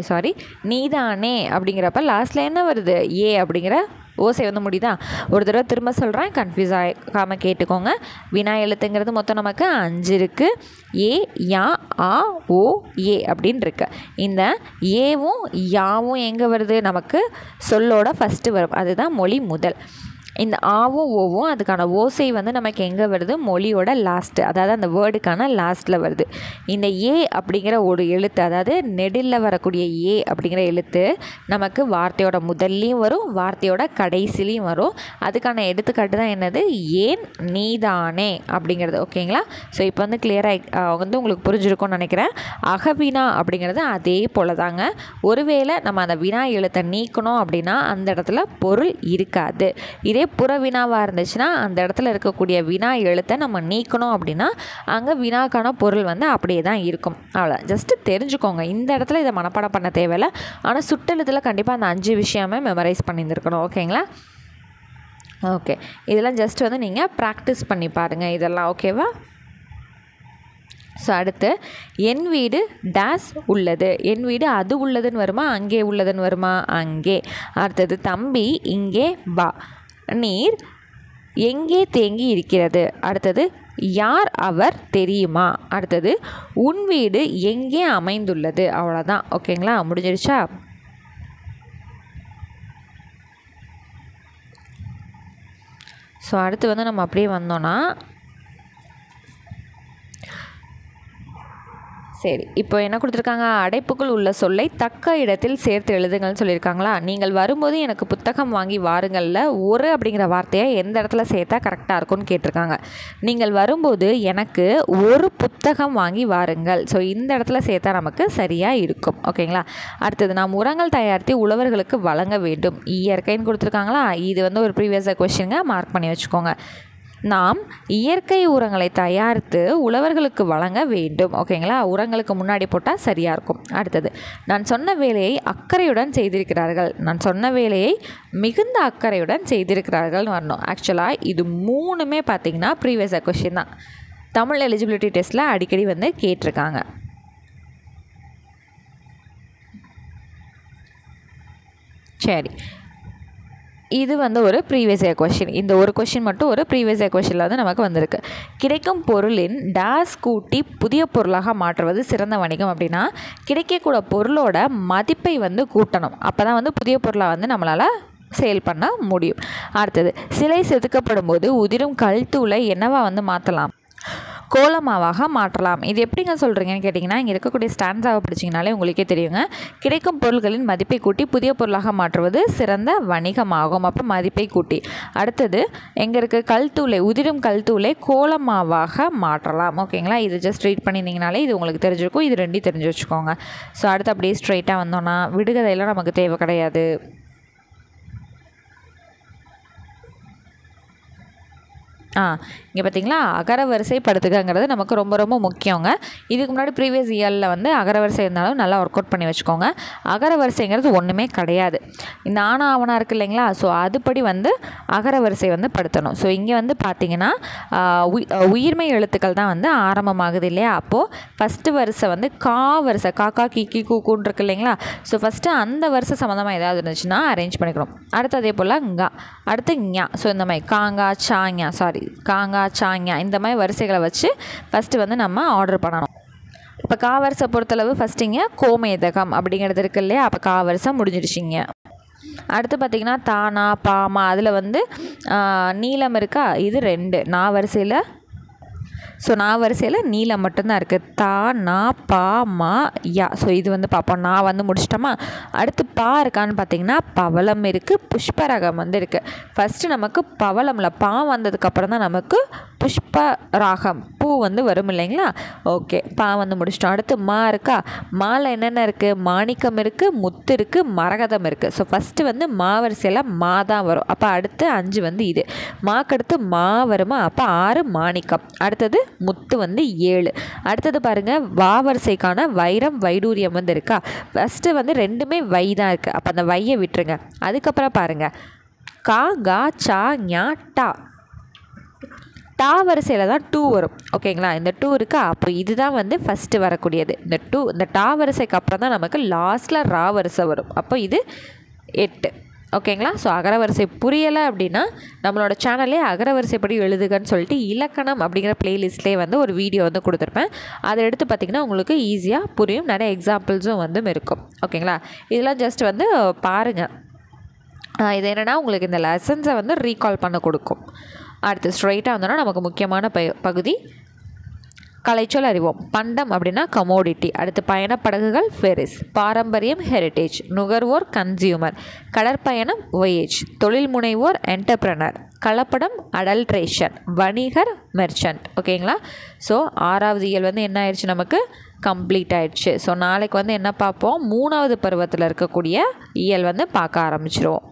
[SPEAKER 1] சாரி நீதானே அப்படிங்கிறப்ப லாஸ்ட்டில் என்ன வருது? ஏ அப்படிங்கிற ஓசை முடியுதா? ஒரு தடவை திரும்ப சொல்கிறேன், கன்ஃபியூஸ் ஆகாமல் கேட்டுக்கோங்க. வினா எழுத்துங்கிறது மொத்தம் நமக்கு 5 இருக்குது. ஏ, யா, ஆ, ஓ, ஏ அப்படின்னு இருக்கு. இந்த ஏவும் யாவும் எங்கே வருது? நமக்கு சொல்லோட ஃபஸ்ட்டு வரும். அதுதான் மொழி முதல். இந்த ஆவும் ஓவும் அதுக்கான ஓசை நமக்கு எங்கே வருது? மொழியோட லாஸ்ட்டு, அதாவது அந்த வேர்டுக்கான லாஸ்ட்டில் வருது. இந்த ஏ அப்படிங்கிற ஒரு எழுத்து, அதாவது நெடில் வரக்கூடிய ஏ அப்படிங்கிற எழுத்து நமக்கு வார்த்தையோட முதல்லையும் வரும், வார்த்தையோட கடைசிலையும் வரும். அதுக்கான எடுத்துக்காட்டு தான் என்னது? ஏன், நீதானே அப்படிங்கிறது. ஓகேங்களா? ஸோ இப்போ கிளியராக உங்களுக்கு புரிஞ்சிருக்கும்னு நினைக்கிறேன். அகவினா அப்படிங்கிறது அதே போல் தாங்க. ஒருவேளை நம்ம அந்த வினா எழுத்தை நீக்கணும் அப்படின்னா அந்த இடத்துல பொருள் இருக்காது. இதே புறவினாவாக இருந்துச்சுன்னா அந்த இடத்துல இருக்கக்கூடிய வினா எழுத்தை நம்ம நீக்கணும் அப்படின்னா அங்கே வினாக்கான பொருள் அப்படியே தான் இருக்கும். அவ்வளோ, ஜஸ்ட்டு தெரிஞ்சுக்கோங்க. இந்த இடத்துல இதை மனப்பாடம் பண்ண தேவையில்லை. ஆனால் சுட்டெழுத்தில் கண்டிப்பாக அந்த 5 விஷயமே மெமரைஸ் பண்ணியிருந்துருக்கணும். ஓகேங்களா? ஓகே, இதெல்லாம் ஜஸ்ட் நீங்கள் ப்ராக்டிஸ் பண்ணி பாருங்கள் இதெல்லாம். ஓகேவா? ஸோ அடுத்து என் வீடு டேஸ் உள்ளது. என் வீடு அது உள்ளதுன்னு வருமா, அங்கே உள்ளதுன்னு வருமா? அங்கே. அடுத்தது தம்பி இங்கே வா. நீர் எங்கே தேங்கி இருக்கிறது? அடுத்தது யார் அவர் தெரியுமா? அடுத்தது உன் வீடு எங்கே அமைந்துள்ளது? அவ்வளோதான். ஓகேங்களா? முடிஞ்சிருச்சா? ஸோ அடுத்து நம்ம அப்படியே வந்தோன்னா சரி, இப்போ என்ன கொடுத்துருக்காங்க? அடைப்புக்குள் உள்ள சொல்லை தக்க இடத்தில் சேர்த்து எழுதுங்கள்னு சொல்லியிருக்காங்களா? நீங்கள் வரும்போது எனக்கு புத்தகம் வாங்கி வாருங்களில் ஒரு அப்படிங்கிற வார்த்தையை எந்த இடத்துல சேர்த்தா கரெக்டாக இருக்கும்னு கேட்டிருக்காங்க. நீங்கள் வரும்போது எனக்கு ஒரு புத்தகம் வாங்கி வாருங்கள். ஸோ இந்த இடத்துல சேர்த்தா நமக்கு சரியாக இருக்கும். ஓகேங்களா? அடுத்தது நாம் உரங்கள் தயாரித்து உழவர்களுக்கு வழங்க வேண்டும். இயற்கைன்னு கொடுத்துருக்காங்களா? இது ஒரு ப்ரீவியஸ் கொஸ்டினுங்க, மார்க் பண்ணி வச்சுக்கோங்க. நாம் இயற்கை உரங்களை தயாரித்து உழவர்களுக்கு வழங்க வேண்டும். ஓகேங்களா? உரங்களுக்கு முன்னாடி போட்டால் சரியாக இருக்கும். அடுத்தது நான் சொன்ன வேலையை அக்கறையுடன் செய்திருக்கிறார்கள். நான் சொன்ன வேலையை மிகுந்த அக்கறையுடன் செய்திருக்கிறார்கள்னு வரணும். ஆக்சுவலாக இது 3மே பார்த்திங்கன்னா ப்ரீவியஸ் கொஸ்டின் தான். தமிழ் எலிஜிபிலிட்டி டெஸ்ட்டில் அடிக்கடி கேட்டிருக்காங்க. சரி, இது வந்து ஒரு ப்ரீவியஸ் இயர் கொஷின். இந்த ஒரு கொஷின் மட்டும் ஒரு ப்ரீவியஸ் இயர் கொஷினில் வந்து நமக்கு வந்திருக்கு. கிடைக்கும் பொருளின் டேஸ் கூட்டி புதிய பொருளாக மாற்றுவது சிறந்த வணிகம் அப்படின்னா கிடைக்கக்கூட பொருளோட மதிப்பை வந்து கூட்டணும். அப்போ தான் வந்து புதிய பொருளாக வந்து நம்மளால் சேல் பண்ண முடியும். அடுத்தது, சிலை செதுக்கப்படும் போது உதிரும் கல் தூளை என்னவா வந்து மாற்றலாம்? கோலமாவாக மாற்றலாம். இது எப்படிங்க சொல்கிறீங்கன்னு கேட்டிங்கன்னா, இங்கே இருக்கக்கூடிய ஸ்டான்ஸாக படிச்சிங்கனாலே உங்களுக்கே தெரியுங்க. கிடைக்கும் பொருட்களின் மதிப்பை கூட்டி புதிய பொருளாக மாற்றுவது சிறந்த வணிகமாகும். அப்போ மதிப்பை கூட்டி. அடுத்தது, எங்கே இருக்குது? கல் தூளை, உதிரும் கல் தூளை கோலமாவாக மாற்றலாம். ஓகேங்களா? இது ஜஸ்ட் ரீட் பண்ணியிருந்தீங்கனாலே இது உங்களுக்கு தெரிஞ்சிருக்கும். இது ரெண்டையும் தெரிஞ்சு வச்சுக்கோங்க. ஸோ அடுத்து அப்படியே ஸ்ட்ரைட்டாக வந்தோன்னா விடுகதையெல்லாம் நமக்கு தேவை கிடையாது. இங்கே பார்த்தீங்களா, அகரவரிசை படுத்துக்கங்கிறது நமக்கு ரொம்ப ரொம்ப முக்கியங்க. இதுக்கு முன்னாடி ப்ரீவியஸ் இயரில் வந்து அகரவரிசை இருந்தாலும் நல்லா ஒர்க் அவுட் பண்ணி வச்சுக்கோங்க. அகரவரிசைங்கிறது ஒன்றுமே கிடையாது. இந்த ஆனா ஆவணா இருக்குது இல்லைங்களா? ஸோ அதுபடி வந்து அகரவரிசை வந்து படுத்தணும். ஸோ இங்கே வந்து பார்த்தீங்கன்னா உயிர்மை எழுத்துக்கள் தான் வந்து ஆரம்பமாகுது இல்லையா? அப்போது ஃபஸ்ட்டு வரிசை வந்து கா வரிசை, காக்கா கீக்கி கூக்குன்னு இருக்குது இல்லைங்களா? ஸோ ஃபஸ்ட்டு அந்த வரிசை சம்மந்தமாக ஏதாவது இருந்துச்சுன்னா அரேஞ்ச் பண்ணிக்கணும். அடுத்து அதே போல் ங்கா, அடுத்து ஞா. ஸோ இந்த மாதிரி காங்கா சாங்கா, காங்கா சாங்கா, இந்த மாதிரி வரிசைகளை வச்சு ஃபஸ்ட்டு வந்து நம்ம ஆர்டர் பண்ணணும். இப்போ காவரிசை பொறுத்தளவு ஃபஸ்ட்டுங்க கோமேதகம் அப்படிங்கிறது இருக்குது இல்லையா? அப்போ காவரிசை முடிஞ்சிடுச்சிங்க. அடுத்து பார்த்திங்கன்னா தானா பாமா, அதில் வந்து நீளம் இருக்கா? இது 2 நான் வரிசையில். ஸோ நான் வரிசையில் நீளம் மட்டும்தான் இருக்குது. தா நா பா மா யா. ஸோ இது வந்து பார்ப்போம். நான் வந்து முடிச்சிட்டோமா? அடுத்து பா இருக்கான்னு பார்த்தீங்கன்னா பவளம் இருக்குது, புஷ்பராகம் வந்து இருக்குது. ஃபஸ்ட்டு நமக்கு பவளமில் பா வந்ததுக்கப்புறம் தான் நமக்கு புஷ்பராகம் பூ வந்து வரும் இல்லைங்களா? ஓகே, பா வந்து முடிச்சிட்டோம். அடுத்து மா இருக்கா? மாவில் என்னென்ன இருக்குது? மாணிக்கம் இருக்குது, முத்து இருக்குது, மரகதம் இருக்குது. ஸோ ஃபஸ்ட்டு வந்து மா வரிசையில் மா தான் வரும். அப்போ அடுத்து 5 வந்து இது. மாக்கடுத்து மா வருமா? அப்போ 6 மாணிக்கம். அடுத்தது முத்து வந்து 7. அடுத்தது பாருங்கள், வா வரிசைக்கான வைரம் வைடூரியம் வந்து இருக்கா? ஃபஸ்ட்டு வந்து 2மே வை தான் இருக்குது. அப்போ அந்த வையை விட்டுருங்க. அதுக்கப்புறம் பாருங்கள், கா கா சா ஞா டா. டா வரிசையில் தான் 2 வரும். ஓகேங்களா? இந்த 2 இருக்கா? அப்போ இதுதான் வந்து ஃபஸ்ட்டு வரக்கூடியது. இந்த டா வரிசைக்கு அப்புறம் தான் நமக்கு லாஸ்ட்டில் ரா வரிசை வரும். அப்போ இது 8. ஓகேங்களா? ஸோ அகரவரிசை புரியலை அப்படின்னா நம்மளோட சேனல்லே அகரவரிசைப்படி எழுதுகன்னு சொல்லிட்டு இலக்கணம் அப்படிங்கிற ப்ளேலிஸ்ட்லேயே வந்து ஒரு வீடியோ வந்து கொடுத்துருப்பேன். அதை எடுத்து பார்த்திங்கன்னா உங்களுக்கு ஈஸியாக புரியும். நிறைய எக்ஸாம்பிள்ஸும் வந்து இருக்கும். ஓகேங்களா? இதெல்லாம் ஜஸ்ட் வந்து பாருங்கள். இது என்னென்னா உங்களுக்கு இந்த லெசன்ஸை வந்து ரீகால் பண்ண கொடுக்கும். அடுத்து ஸ்ட்ரைட்டாக வந்தோன்னா நமக்கு முக்கியமான பகுதி கலைச்சொல் அறிவோம். பண்டம் அப்படின்னா கமோடிட்டி. அடுத்து பயணப்படகுகள் ஃபெரிஸ். பாரம்பரியம் ஹெரிட்டேஜ். நுகர்வோர் கன்சியூமர். கடற்பயணம் வொயேஜ். தொழில் முனைவோர் என்டர்பிரனர். கலப்படம் அடல்ட்ரேஷன். வணிகர் மெர்ச்சன்ட். ஓகேங்களா? ஸோ 6வது இயல் வந்து என்ன ஆயிடுச்சு? நமக்கு கம்ப்ளீட் ஆயிடுச்சு. ஸோ நாளைக்கு வந்து என்ன பார்ப்போம்? 3வது பருவத்தில் இருக்கக்கூடிய இயல் வந்து பார்க்க ஆரம்பிச்சிருவோம்.